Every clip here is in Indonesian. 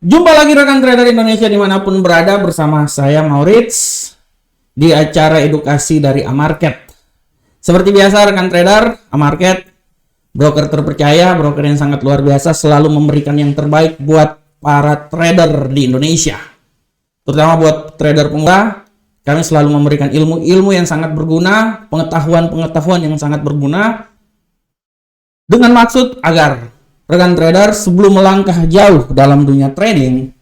Jumpa lagi rekan trader Indonesia dimanapun berada bersama saya Maurits di acara edukasi dari Amarket. Seperti biasa rekan trader, Amarket broker terpercaya, broker yang sangat luar biasa, selalu memberikan yang terbaik buat para trader di Indonesia. Terutama buat trader pemula, kami selalu memberikan ilmu-ilmu yang sangat berguna, pengetahuan-pengetahuan yang sangat berguna, dengan maksud agar rekan trader sebelum melangkah jauh dalam dunia trading,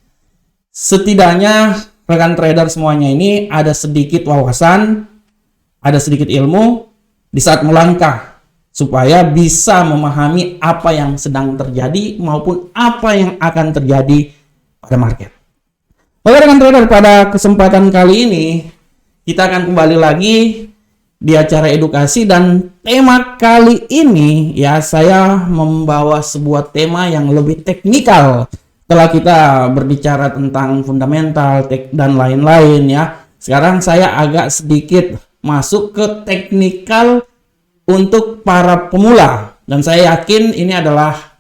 setidaknya rekan trader semuanya ini ada sedikit wawasan, ada sedikit ilmu di saat melangkah, supaya bisa memahami apa yang sedang terjadi maupun apa yang akan terjadi pada market. Oke rekan trader, pada kesempatan kali ini kita akan kembali lagi di acara edukasi, dan tema kali ini ya saya membawa sebuah tema yang lebih teknikal. Setelah kita berbicara tentang fundamental dan lain-lain ya, sekarang saya agak sedikit masuk ke teknikal untuk para pemula, dan saya yakin ini adalah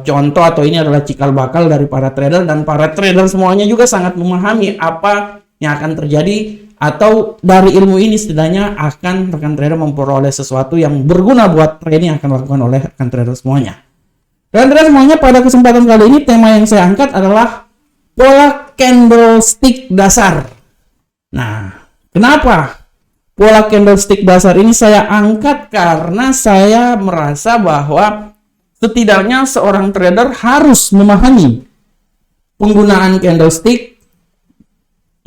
contoh atau ini adalah cikal bakal dari para trader, dan para trader semuanya juga sangat memahami apa yang akan terjadi, atau dari ilmu ini setidaknya akan rekan trader memperoleh sesuatu yang berguna buat trading yang akan dilakukan oleh rekan trader semuanya. Rekan trader semuanya, pada kesempatan kali ini tema yang saya angkat adalah pola candlestick dasar. Nah, kenapa pola candlestick dasar ini saya angkat? Karena saya merasa bahwa setidaknya seorang trader harus memahami penggunaan candlestick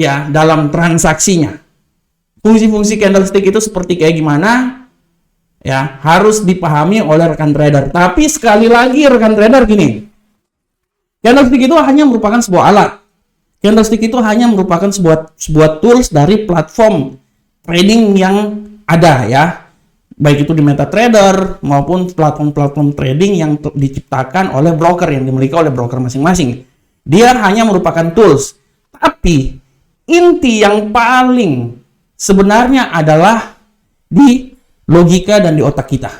ya dalam transaksinya. Fungsi-fungsi candlestick itu seperti kayak gimana ya, harus dipahami oleh rekan trader. Tapi sekali lagi rekan trader, gini, candlestick itu hanya merupakan sebuah alat. Candlestick itu hanya merupakan sebuah tools dari platform trading yang ada ya, baik itu di MetaTrader maupun platform-platform trading yang diciptakan oleh broker, yang dimiliki oleh broker masing-masing. Dia hanya merupakan tools, tapi inti yang paling sebenarnya adalah di logika dan di otak kita.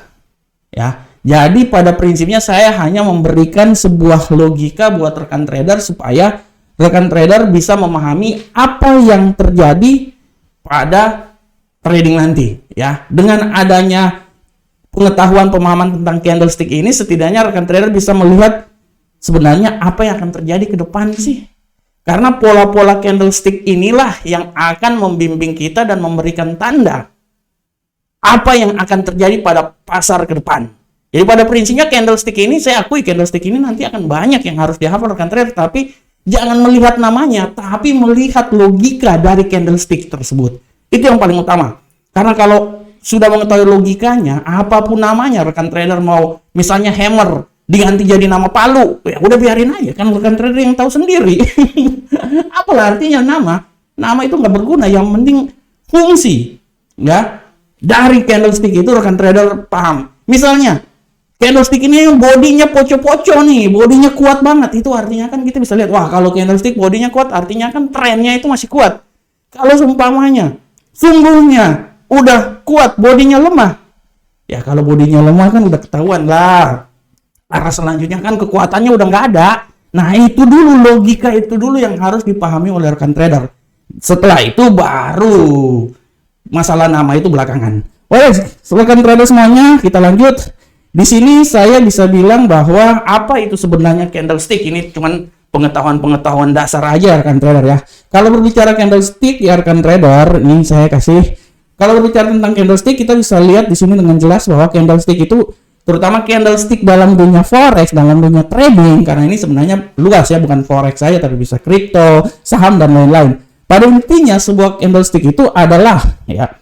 Ya, jadi pada prinsipnya saya hanya memberikan sebuah logika buat rekan trader supaya rekan trader bisa memahami apa yang terjadi pada trading nanti. Ya, dengan adanya pengetahuan pemahaman tentang candlestick ini, setidaknya rekan trader bisa melihat sebenarnya apa yang akan terjadi ke depan sih. Karena pola-pola candlestick inilah yang akan membimbing kita dan memberikan tanda apa yang akan terjadi pada pasar ke depan. Jadi pada prinsipnya candlestick ini, saya akui candlestick ini nanti akan banyak yang harus dihafal rekan trader, tapi jangan melihat namanya, tapi melihat logika dari candlestick tersebut. Itu yang paling utama. Karena kalau sudah mengetahui logikanya, apapun namanya, rekan trader mau misalnya hammer diganti jadi nama palu, ya udah biarin aja, kan rekan trader yang tahu sendiri. Apalah artinya nama itu nggak berguna, yang penting fungsi ya dari candlestick itu rekan trader paham. Misalnya candlestick ini bodinya poco-poco nih, bodinya kuat banget, itu artinya kan kita bisa lihat, wah kalau candlestick bodinya kuat artinya kan trennya itu masih kuat. Kalau seumpamanya sumbunya udah kuat, bodinya lemah, ya kalau bodinya lemah kan udah ketahuan lah, arah selanjutnya kan kekuatannya udah nggak ada. Nah itu dulu, logika itu dulu yang harus dipahami oleh rekan trader. Setelah itu baru masalah nama itu belakangan. Oke, rekan trader semuanya, kita lanjut. Di sini saya bisa bilang bahwa apa itu sebenarnya candlestick, ini cuman pengetahuan-pengetahuan dasar aja rekan trader ya. Kalau berbicara candlestick ya rekan trader, ini saya kasih. Kalau berbicara tentang candlestick, kita bisa lihat di sini dengan jelas bahwa candlestick itu, terutama candlestick dalam dunia forex, dalam dunia trading, karena ini sebenarnya luas ya, bukan forex saja tapi bisa kripto, saham dan lain-lain. Pada intinya sebuah candlestick itu adalah ya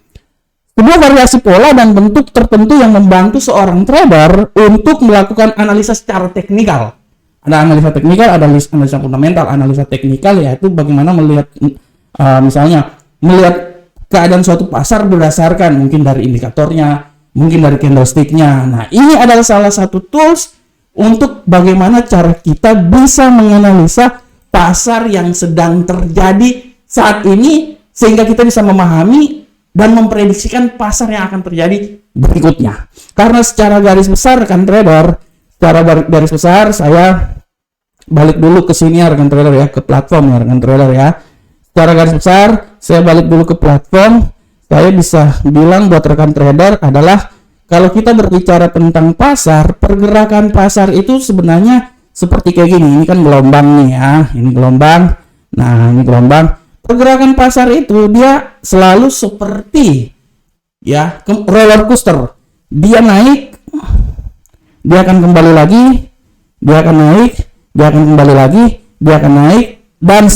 sebuah variasi pola dan bentuk tertentu yang membantu seorang trader untuk melakukan analisa secara teknikal. Ada analisa teknikal, ada analisa fundamental. Analisa teknikal yaitu bagaimana melihat misalnya melihat keadaan suatu pasar berdasarkan mungkin dari indikatornya, mungkin dari candlesticknya. Nah, ini adalah salah satu tools untuk bagaimana cara kita bisa menganalisa pasar yang sedang terjadi saat ini, sehingga kita bisa memahami dan memprediksikan pasar yang akan terjadi berikutnya. Karena secara garis besar rekan trader, secara garis besar saya balik dulu ke sini ya rekan trader ya, ke platform ya rekan trader ya. Secara garis besar, saya balik dulu ke platform. Saya bisa bilang buat rekan trader adalah kalau kita berbicara tentang pasar, pergerakan pasar itu sebenarnya seperti kayak gini. Ini kan gelombang nih ya, ini gelombang. Nah, ini gelombang. Pergerakan pasar itu dia selalu seperti ya roller coaster. Dia naik, dia akan kembali lagi, dia akan naik, dia akan kembali lagi, dia akan naik, dan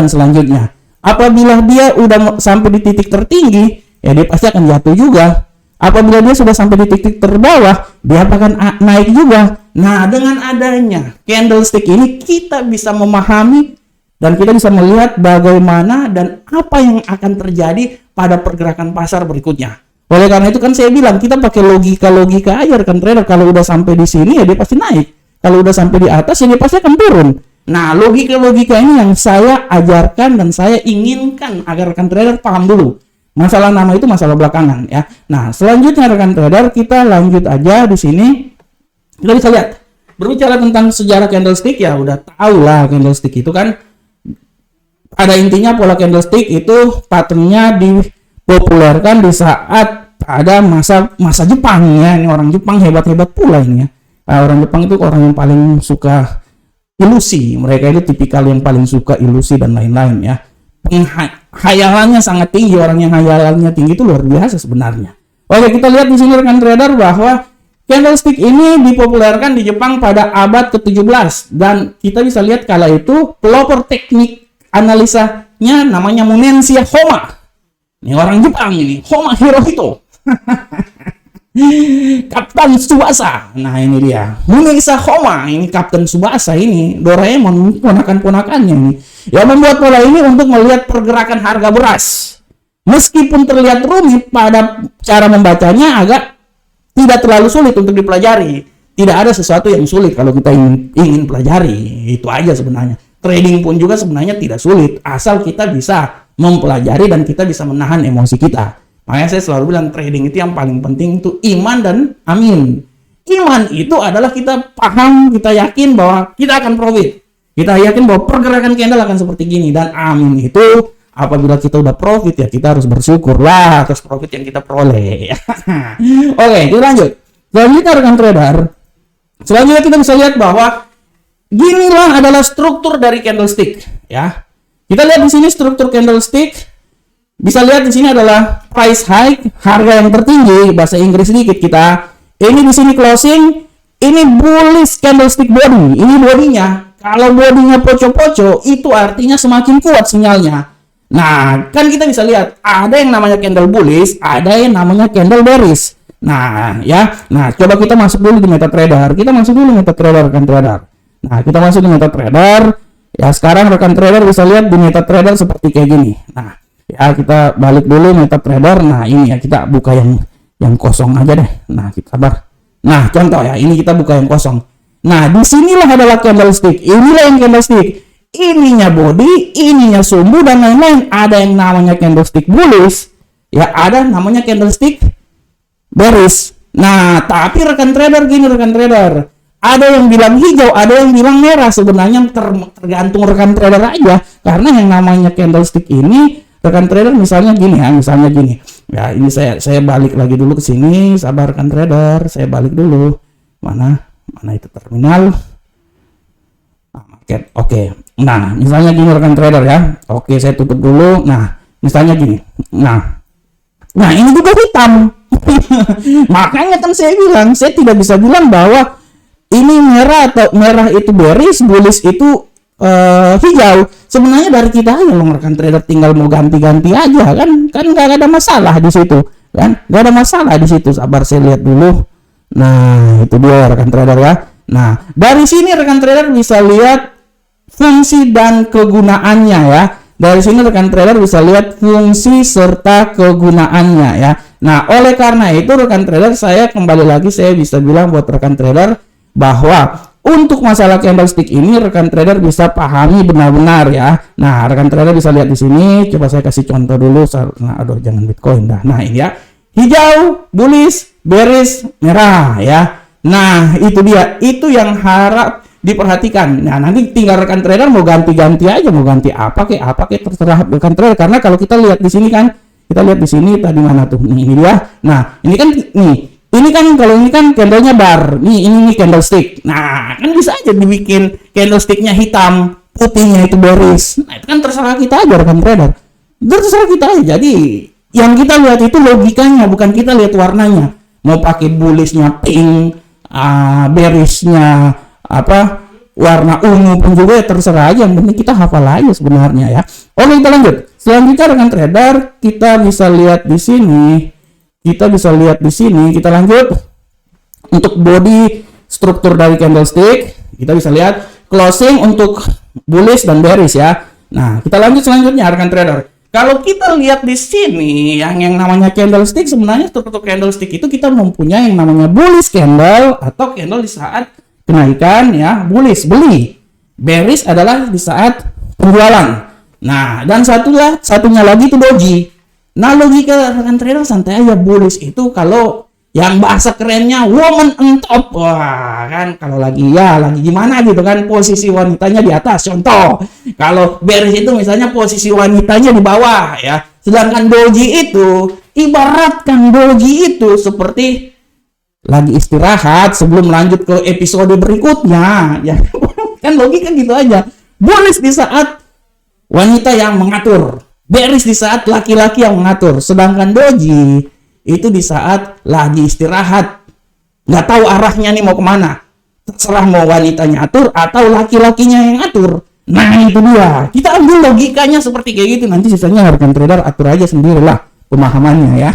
selanjutnya. Apabila dia udah sampai di titik tertinggi, ya dia pasti akan jatuh juga. Apabila dia sudah sampai di titik terbawah, dia akan naik juga. Nah, dengan adanya candlestick ini kita bisa memahami dan kita bisa melihat bagaimana dan apa yang akan terjadi pada pergerakan pasar berikutnya. Oleh karena itu kan saya bilang kita pakai logika aja rekan trader. Kalau udah sampai di sini ya dia pasti naik. Kalau udah sampai di atas ya dia pasti akan turun. Nah, logika ini yang saya ajarkan dan saya inginkan agar rekan trader paham dulu. Masalah nama itu masalah belakangan ya. Nah, selanjutnya rekan trader kita lanjut aja di sini. Kita bisa lihat berbicara tentang sejarah candlestick ya udah tahu lah candlestick itu kan pada intinya pola candlestick itu patternnya dipopulerkan di saat ada masa Jepang ya. Ini orang Jepang hebat-hebat pula ini ya. Orang Jepang itu orang yang paling suka ilusi. Mereka itu tipikal yang paling suka ilusi dan lain-lain ya. Hayalannya sangat tinggi, orang yang hayalannya tinggi itu luar biasa sebenarnya. Oke, kita lihat di sini rekan trader bahwa candlestick ini dipopulerkan di Jepang pada abad ke-17 dan kita bisa lihat kala itu pelopor teknik analisanya namanya Munensia Homa. Ini orang Jepang ini, Homa Hirohito. Kapten Tsubasa. Nah, ini dia. Munensia Homa, ini Kapten Tsubasa ini, Doraemon ponakan-ponakannya ini. Yang membuat pola ini untuk melihat pergerakan harga beras. Meskipun terlihat rumit pada cara membacanya agak tidak terlalu sulit untuk dipelajari. Tidak ada sesuatu yang sulit kalau kita ingin pelajari. Itu aja sebenarnya. Trading pun juga sebenarnya tidak sulit. Asal kita bisa mempelajari dan kita bisa menahan emosi kita. Makanya saya selalu bilang trading itu yang paling penting itu iman dan amin. Iman itu adalah kita paham, kita yakin bahwa kita akan profit. Kita yakin bahwa pergerakan candle akan seperti gini. Dan amin itu apabila kita udah profit ya kita harus bersyukurlah atas profit yang kita peroleh. Oke, kita lanjut. Selanjutnya rekan trader. Selanjutnya kita bisa lihat bahwa ginilah adalah struktur dari candlestick ya. Kita lihat di sini struktur candlestick. Bisa lihat di sini adalah price high, harga yang tertinggi, bahasa Inggris sedikit kita. Ini di sini closing, ini bullish candlestick body. Ini bodinya. Kalau bodinya poco-poco, itu artinya semakin kuat sinyalnya. Nah, kan kita bisa lihat ada yang namanya candle bullish, ada yang namanya candle bearish. Nah, ya. Nah, coba kita masuk dulu di MetaTrader. Kita masuk dulu MetaTrader rekan trader. Nah, kita masuk di MetaTrader. Ya, sekarang rekan trader bisa lihat di MetaTrader seperti kayak gini. Nah, ya kita balik dulu MetaTrader. Nah, ini ya kita buka yang kosong aja deh. Nah, kita sabar. Nah, contoh ya, ini kita buka yang kosong. Nah, disinilah adalah candlestick. Inilah yang candlestick. Ininya body, ininya sumbu dan lain-lain. Ada yang namanya candlestick bullish. Ya, ada namanya candlestick bearish. Nah, tapi rekan trader gini rekan trader. Ada yang bilang hijau, ada yang bilang merah. Sebenarnya tergantung rekan trader aja. Karena yang namanya candlestick ini rekan trader misalnya gini ya, misalnya gini. Ya, ini saya balik lagi dulu ke sini, sabar rekan trader, saya balik dulu. Mana itu terminal? Market. Oke. Nah, misalnya gini rekan trader ya. Oke, saya tutup dulu. Nah, misalnya gini. Nah, ini juga hitam. Makanya kan saya bilang, saya tidak bisa bilang bahwa ini merah atau merah itu bearish, bullish itu hijau. Sebenarnya dari kita aja loh rekan trader, tinggal mau ganti-ganti aja kan nggak ada masalah di situ kan, nggak ada masalah di situ. Sabar saya lihat dulu. Nah, itu dia rekan trader ya. Nah, dari sini rekan trader bisa lihat fungsi dan kegunaannya ya. Dari sini rekan trader bisa lihat fungsi serta kegunaannya ya. Nah, oleh karena itu rekan trader, saya kembali lagi saya bisa bilang buat rekan trader bahwa untuk masalah candlestick ini rekan trader bisa pahami benar-benar ya. Nah, rekan trader bisa lihat di sini. Coba saya kasih contoh dulu. Nah, aduh jangan Bitcoin dah. Nah, ini ya. Hijau, bullish, bearish, merah ya. Nah, itu dia. Itu yang diperhatikan. Nah, nanti tinggal rekan trader mau ganti-ganti aja, mau ganti apa kayak terserah rekan trader. Karena kalau kita lihat di sini kan, kita lihat di sini tadi mana tuh? Nih, ini dia. Nah, ini kan ini kan kalau ini kan candlenya bar. Ini candlestick. Nah, kan bisa aja dibikin candlesticknya hitam, putihnya itu bearish. Nah, itu kan terserah kita aja rekan trader. Terserah kita aja. Jadi yang kita lihat itu logikanya, bukan kita lihat warnanya. Mau pakai bullishnya pink, bearishnya warna ungu pun juga ya terserah aja, yang penting kita hafal aja sebenarnya ya. Oke, kita lanjut. Selanjutnya rekan trader, kita bisa lihat di sini. Kita lanjut untuk body struktur dari candlestick. Kita bisa lihat closing untuk bullish dan bearish ya. Nah, kita lanjut selanjutnya rekan trader. Kalau kita lihat di sini yang namanya candlestick, sebenarnya struktur candlestick itu kita mempunyai yang namanya bullish candle atau candle di saat kenaikan ya, bullish beli. Bearish adalah di saat penjualan. Nah, dan satunya lagi itu doji. Nah, logika rekan trader santai aja, bullish itu kalau yang bahasa kerennya woman on top. Wah, kan kalau lagi gimana gitu kan, posisi wanitanya di atas contoh. Kalau bearish itu misalnya posisi wanitanya di bawah ya. Sedangkan doji itu ibaratkan doji itu seperti lagi istirahat sebelum lanjut ke episode berikutnya ya. Kan logika gitu aja. Bullish di saat wanita yang mengatur, bearish di saat laki-laki yang mengatur. Sedangkan doji itu di saat lagi istirahat, nggak tahu arahnya nih mau kemana, terserah mau wanitanya atur atau laki-lakinya yang atur. Nah, itu dia, kita ambil logikanya seperti kayak gitu. Nanti sisanya rekan trader atur aja sendirilah pemahamannya ya.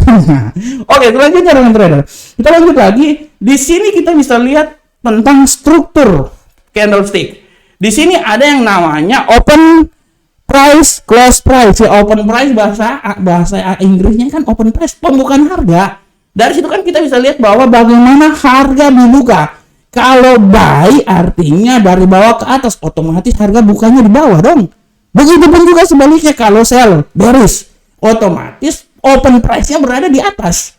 Oke, selanjutnya rekan trader, kita lanjut lagi. Di sini kita bisa lihat tentang struktur candlestick. Di sini ada yang namanya open price, close price. Ya, open price bahasa Inggrisnya kan open price, pembukaan harga. Dari situ kan kita bisa lihat bahwa bagaimana harga dibuka. Kalau buy artinya dari bawah ke atas, otomatis harga bukanya di bawah dong. Begitupun juga sebaliknya kalau sell, bearish, otomatis open price-nya berada di atas.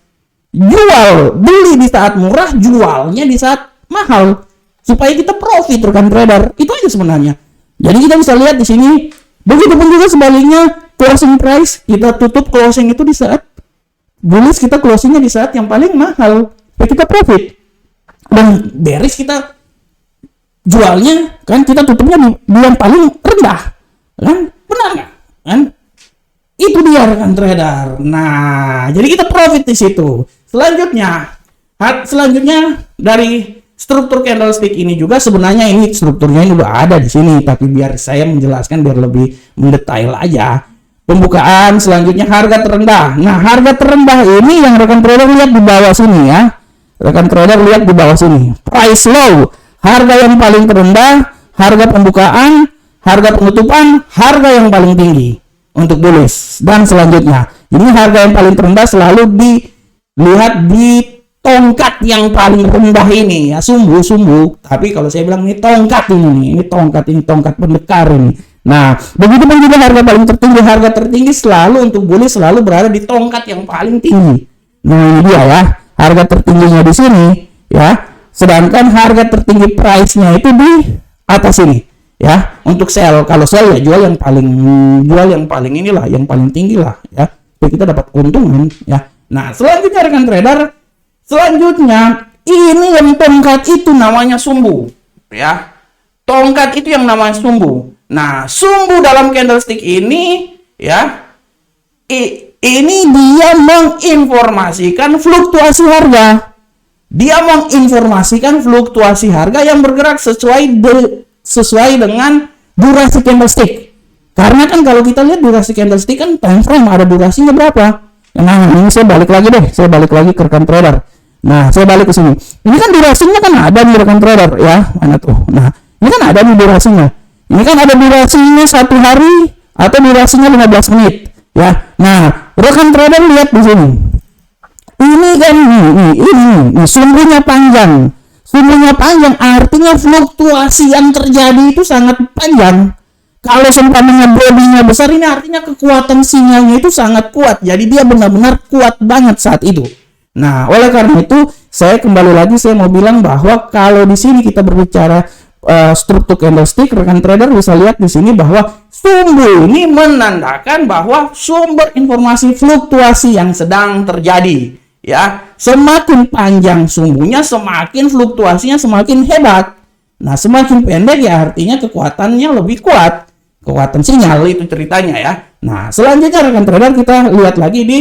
Jual, beli di saat murah, jualnya di saat mahal. Supaya kita profit rekan trader. Itu aja sebenarnya. Jadi kita bisa lihat di sini. Begitupun juga sebaliknya, closing price, kita tutup closing itu di saat bullish, kita closingnya di saat yang paling mahal, supaya kita profit. Dan bearish kita jualnya kan kita tutupnya di yang paling rendah, kan? Benar nggak? Kan? Itu dia rekan trader. Nah, jadi kita profit di situ. Selanjutnya dari struktur candlestick ini juga sebenarnya ini strukturnya ini udah ada di sini, tapi biar saya menjelaskan biar lebih mendetail aja. Pembukaan selanjutnya harga terendah. Nah, harga terendah ini yang rekan trader lihat di bawah sini ya. Rekan trader lihat di bawah sini. Price low, harga yang paling terendah, harga pembukaan, harga penutupan, harga yang paling tinggi untuk bullish. Dan selanjutnya, ini harga yang paling terendah selalu dilihat di tongkat yang paling rendah ini ya, sumbu. Tapi kalau saya bilang ini tongkat ini tongkat pendekar ini. Nah, begitu pun juga harga paling tertinggi. Harga tertinggi selalu untuk bullish selalu berada di tongkat yang paling tinggi. Nah, ini dia ya. Harga tertingginya di sini ya. Sedangkan harga tertinggi price-nya itu di atas ini ya. Untuk sell, kalau sell ya jual yang paling inilah, yang paling tinggi lah ya. Jadi kita dapat keuntungan ya. Nah, selanjutnya rekan trader, ini yang tongkat itu namanya sumbu ya. Tongkat itu yang namanya sumbu. Nah, sumbu dalam candlestick ini ya, ini dia menginformasikan fluktuasi harga. Dia menginformasikan fluktuasi harga yang bergerak sesuai dengan durasi candlestick. Karena kan kalau kita lihat durasi candlestick kan time frame ada durasinya berapa. Nah, ini saya balik lagi ke rekan trader. Nah, saya balik ke sini. Ini kan durasinya kan ada di rekan trader ya. Mana tuh? Nah, ini kan ada di durasinya. Ini kan ada durasinya 1 hari atau durasinya 15 menit ya. Nah, rekan trader lihat di sini. Ini kan ini sumbunya panjang. Sumbunya panjang artinya fluktuasi yang terjadi itu sangat panjang. Kalau seumpamanya bodinya besar, ini artinya kekuatan sinyalnya itu sangat kuat. Jadi dia benar-benar kuat banget saat itu. Nah, oleh karena itu saya kembali lagi saya mau bilang bahwa kalau di sini kita berbicara struktur candlestick, rekan trader bisa lihat di sini bahwa sumbu ini menandakan bahwa sumber informasi fluktuasi yang sedang terjadi. Ya, semakin panjang sumbunya, semakin fluktuasinya semakin hebat. Nah, semakin pendek ya artinya kekuatannya lebih kuat. Kekuatan sinyal itu ceritanya ya. Nah, selanjutnya rekan trader kita lihat lagi di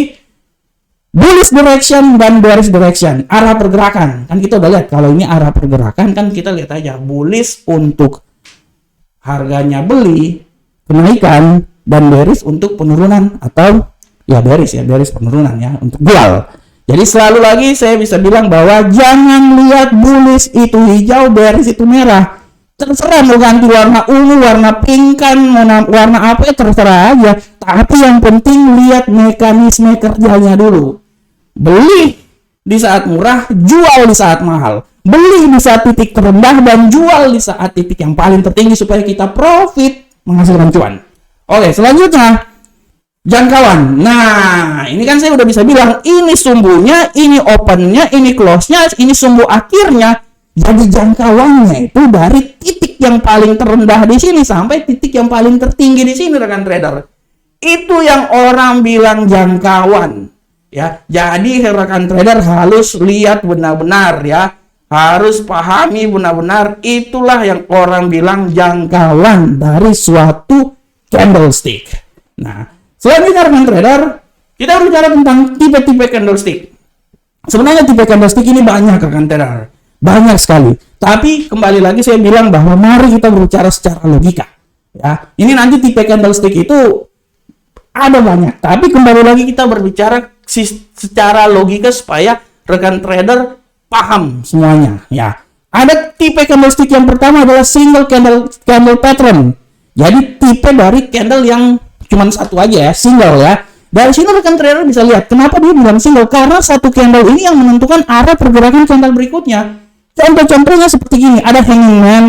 bullish direction dan bearish direction, arah pergerakan. Kan kita udah lihat kalau ini arah pergerakan, kan kita lihat aja bullish untuk harganya beli, kenaikan, dan bearish untuk penurunan atau ya bearish penurunan ya untuk jual. Jadi selalu lagi saya bisa bilang bahwa jangan lihat bullish itu hijau, bearish itu merah. Terserah mau ganti warna ungu, warna pink kan, warna apa ya terserah aja. Tapi yang penting lihat mekanisme kerjanya dulu. Beli di saat murah, jual di saat mahal. Beli di saat titik terendah dan jual di saat titik yang paling tertinggi supaya kita profit menghasilkan cuan. Oke, selanjutnya jangkauan. Nah, ini kan saya udah bisa bilang ini sumbunya, ini opennya, ini close-nya, ini sumbu akhirnya. Jadi jangkauannya itu dari titik yang paling terendah di sini sampai titik yang paling tertinggi di sini rekan trader. Itu yang orang bilang jangkauan. Ya, jadi rekan trader harus lihat benar-benar ya. Harus pahami benar-benar itulah yang orang bilang jangkauan dari suatu candlestick. Nah, selanjutnya rekan trader, kita bicara tentang tipe-tipe candlestick. Sebenarnya tipe candlestick ini banyak rekan trader. Banyak sekali. Tapi kembali lagi saya bilang bahwa mari kita berbicara secara logika. Ya, ini nanti tipe candlestick itu ada banyak. Tapi kembali lagi kita berbicara secara logika supaya rekan trader paham semuanya. Ya, ada tipe candlestick yang pertama adalah single candle pattern. Jadi tipe dari candle yang cuma satu aja ya, single ya. Dari sini rekan trader bisa lihat kenapa dia bilang single, karena satu candle ini yang menentukan arah pergerakan candle berikutnya. Contoh-contohnya seperti ini, ada hanging man,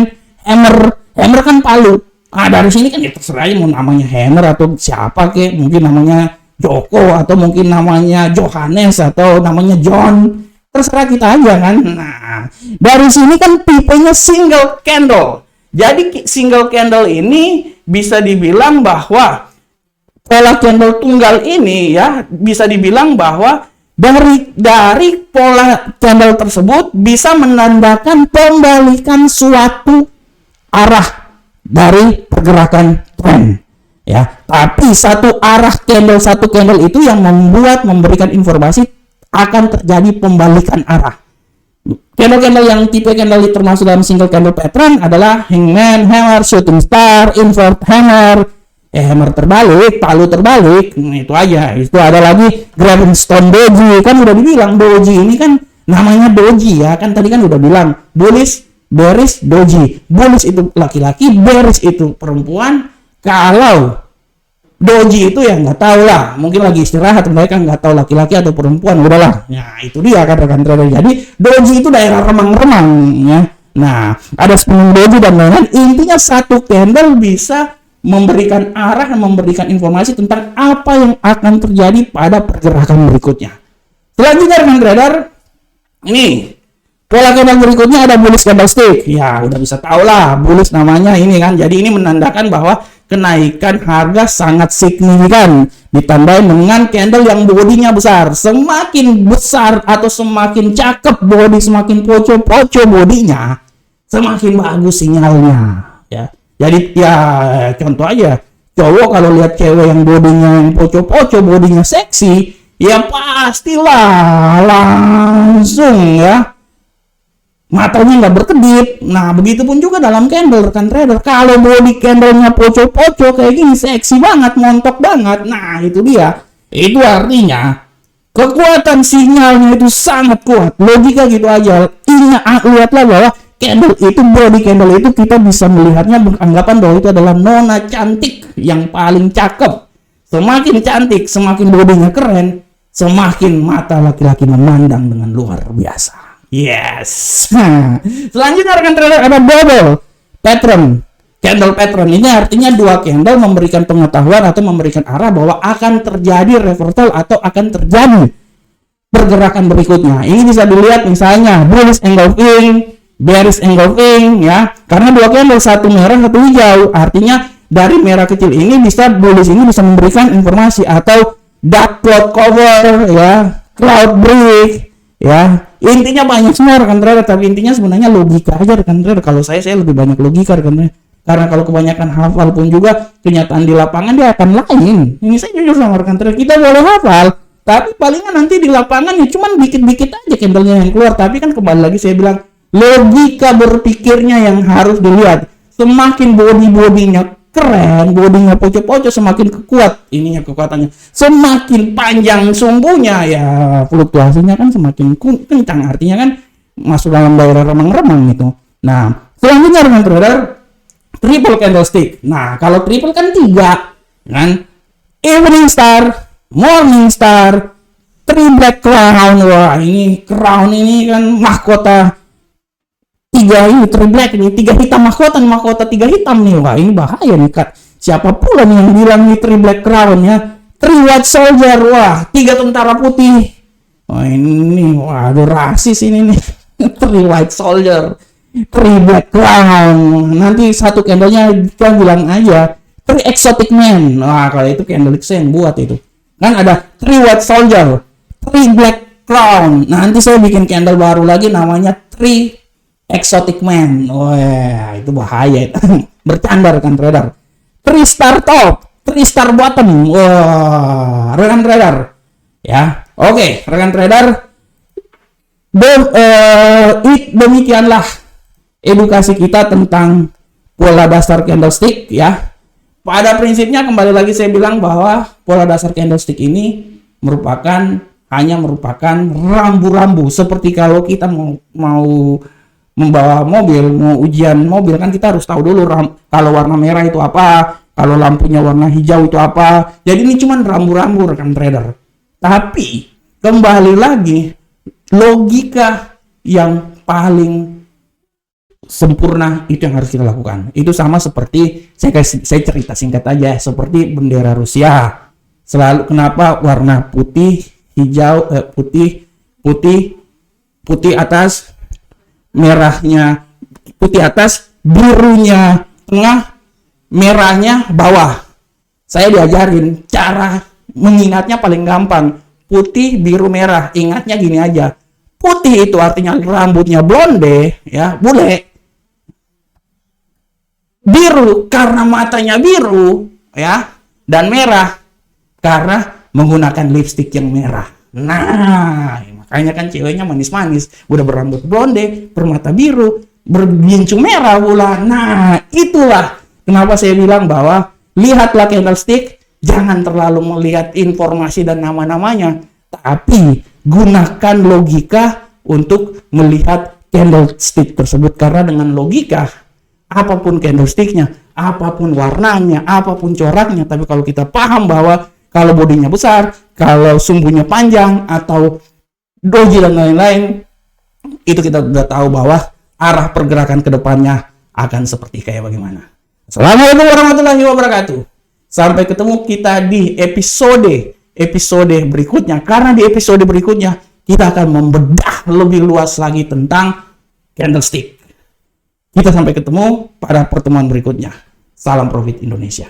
hammer kan palu. Ah, dari sini kan ya terserah aja mau namanya hammer atau siapa kek, mungkin namanya Joko atau mungkin namanya Johannes atau namanya John. Terserah kita aja kan. Nah, dari sini kan tipenya single candle. Jadi single candle ini bisa dibilang bahwa pola candle tunggal ini ya bisa dibilang bahwa dari pola candle tersebut bisa menandakan pembalikan suatu arah dari pergerakan tren ya. Tapi satu candle itu yang memberikan informasi akan terjadi pembalikan arah. Candle-candle yang tipe candle termasuk dalam single candle pattern adalah hangman, hammer, shooting star, invert hammer, hammer terbalik, palu terbalik, itu aja. Itu ada lagi Gravenstone doji, kan udah dibilang doji ini kan namanya doji ya, kan tadi kan udah bilang bullish, bearish, doji. Bullish itu laki-laki, bearish itu perempuan. Kalau doji itu ya nggak tahu lah, mungkin lagi istirahat mereka nggak tahu laki-laki atau perempuan, udahlah. Nah itu dia kan rekan trader. Jadi doji itu daerah remang-remang ya. Nah ada spinning doji dan lain-lain. Intinya satu candle bisa memberikan arah dan memberikan informasi tentang apa yang akan terjadi pada pergerakan berikutnya. Selanjutnya rekan trader, ini pola candle berikutnya ada bullish candlestick. Ya udah bisa tahu lah bullish namanya ini kan. Jadi ini menandakan bahwa kenaikan harga sangat signifikan ditandai dengan candle yang bodinya besar. Semakin besar atau semakin cakep body, semakin poco-poco bodinya, semakin bagus sinyalnya ya. Jadi ya contoh aja, cowok kalau lihat cewek yang bodinya yang poco-poco, bodinya seksi, ya pastilah langsung ya matanya nggak berkedip. Nah begitu pun juga dalam candle rekan trader. Kalau body candlenya poco-poco kayak gini, seksi banget, montok banget, nah itu dia. Itu artinya kekuatan sinyalnya itu sangat kuat. Logika gitu aja. Lihatlah bahwa candle itu, body candle itu kita bisa melihatnya beranggapan bahwa itu adalah nona cantik yang paling cakep. Semakin cantik, semakin bodinya keren, semakin mata laki-laki memandang dengan luar biasa. Yes. Selanjutnya rekan trader ada double pattern, candle pattern. Ini artinya dua candle memberikan pengetahuan atau memberikan arah bahwa akan terjadi reversal atau akan terjadi pergerakan berikutnya. Ini bisa dilihat misalnya bullish engulfing, bearish engulfing ya, karena dua candle, satu merah satu hijau, artinya dari merah kecil ini bisa bullish ini bisa memberikan informasi, atau dark cloud cover ya, cloud break ya, intinya banyak semua rekan trader, tapi intinya sebenarnya logika aja rekan trader. Kalau saya lebih banyak logika rekan trader, karena kalau kebanyakan hafal pun juga kenyataan di lapangan dia akan lain. Ini saya jujur sama rekan trader, kita boleh hafal tapi palingan nanti di lapangan ya cuman dikit-dikit aja candlenya yang keluar. Tapi kan kembali lagi saya bilang, logika berpikirnya yang harus dilihat. Semakin bodinya keren, bodinya pojok-pojok, semakin kuat ininya kekuatannya, semakin panjang sumbunya ya fluktuasinya kan semakin kencang, artinya kan masuk dalam daerah remang-remang gitu. Nah selanjutnya rekan trader, triple candlestick. Nah kalau triple kan 3 kan, evening star, morning star, three black crown. Wah ini crown ini kan mahkota 3 ini, three black ini, 3 hitam mahkota 3 hitam nih. Wah ini bahaya nih Kak, siapa pula nih yang bilang nih three black crown ya, 3 white soldier. Wah 3 tentara putih. Wah ini waduh rasis ini nih. 3 white soldier, 3 black crown. Nanti satu candlenya kan bilang aja 3 exotic man. Wah kalau itu candle saya yang buat itu kan, ada 3 white soldier, 3 black crown. Nanti saya bikin candle baru lagi namanya 3 exotic man. Wah itu bahaya itu. Bercanda rekan trader. 3 star top, 3 star bottom. Wah rekan trader ya. Oke rekan trader, demikianlah edukasi kita tentang pola dasar candlestick ya. Pada prinsipnya kembali lagi saya bilang bahwa pola dasar candlestick ini hanya merupakan rambu-rambu. Seperti kalau kita mau membawa mobil, mau ujian mobil kan kita harus tahu dulu kalau warna merah itu apa, kalau lampunya warna hijau itu apa. Jadi ini cuma rambu-rambu rekan trader. Tapi kembali lagi, logika yang paling sempurna itu yang harus kita lakukan. Itu sama seperti saya cerita singkat aja, seperti bendera Rusia. Selalu kenapa warna putih, hijau, putih atas, merahnya putih atas, birunya tengah, merahnya bawah. Saya diajarin cara mengingatnya paling gampang, putih, biru, merah. Ingatnya gini aja, putih itu artinya rambutnya blonde ya, bule. Biru karena matanya biru ya, dan merah karena menggunakan lipstik yang merah. Nah makanya kan ceweknya manis-manis, udah berambut blonde, bermata biru, berbincung merah pula. Nah itulah kenapa saya bilang bahwa lihatlah candlestick, jangan terlalu melihat informasi dan nama-namanya, tapi gunakan logika untuk melihat candlestick tersebut. Karena dengan logika, apapun candlesticknya, apapun warnanya, apapun coraknya, tapi kalau kita paham bahwa kalau bodinya besar, kalau sumbunya panjang, atau doji dan lain-lain, itu kita udah tahu bahwa arah pergerakan ke depannya akan seperti kayak bagaimana. Assalamualaikum warahmatullahi wabarakatuh. Sampai ketemu kita di episode berikutnya. Karena di episode berikutnya kita akan membedah lebih luas lagi tentang candlestick. Kita sampai ketemu pada pertemuan berikutnya. Salam Profit Indonesia.